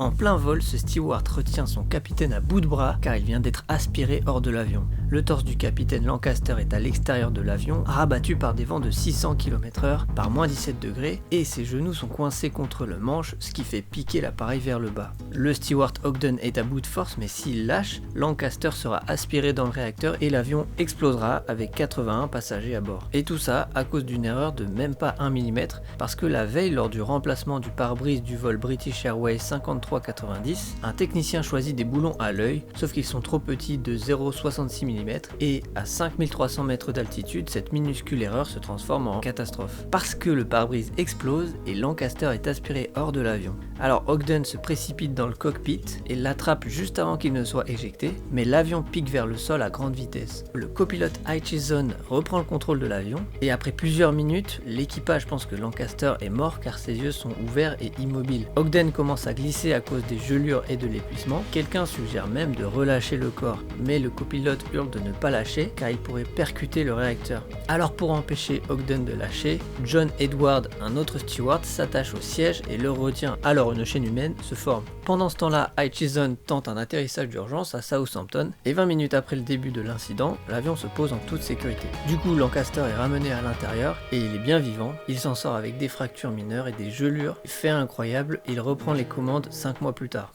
En plein vol, ce steward retient son capitaine à bout de bras car il vient d'être aspiré hors de l'avion. Le torse du capitaine Lancaster est à l'extérieur de l'avion, rabattu par des vents de 600 km/h par moins 17 degrés et ses genoux sont coincés contre le manche, ce qui fait piquer l'appareil vers le bas. Le steward Ogden est à bout de force mais s'il lâche, Lancaster sera aspiré dans le réacteur et l'avion explosera avec 81 passagers à bord. Et tout ça à cause d'une erreur de même pas 1 mm parce que la veille lors du remplacement du pare-brise du vol British Airways 5390, un technicien choisit des boulons à l'œil, sauf qu'ils sont trop petits de 0,66 mm et à 5300 mètres d'altitude, cette minuscule erreur se transforme en catastrophe. Parce que le pare-brise explose et Lancaster est aspiré hors de l'avion. Alors Ogden se précipite dans le cockpit et l'attrape juste avant qu'il ne soit éjecté, mais l'avion pique vers le sol à grande vitesse. Le copilote Aitchison reprend le contrôle de l'avion et après plusieurs minutes, l'équipage pense que Lancaster est mort car ses yeux sont ouverts et immobiles. Ogden commence à glisser à cause des gelures et de l'épuisement. Quelqu'un suggère même de relâcher le corps, mais le copilote hurle de ne pas lâcher car il pourrait percuter le réacteur. Alors pour empêcher Ogden de lâcher, John Edward, un autre steward, s'attache au siège et le retient. Alors une chaîne humaine se forme. Pendant ce temps-là, Aitchison tente un atterrissage d'urgence à Southampton et 20 minutes après le début de l'incident, l'avion se pose en toute sécurité. Du coup, Lancaster est ramené à l'intérieur et il est bien vivant. Il s'en sort avec des fractures mineures et des gelures. Fait incroyable, il reprend les commandes 5 mois plus tard.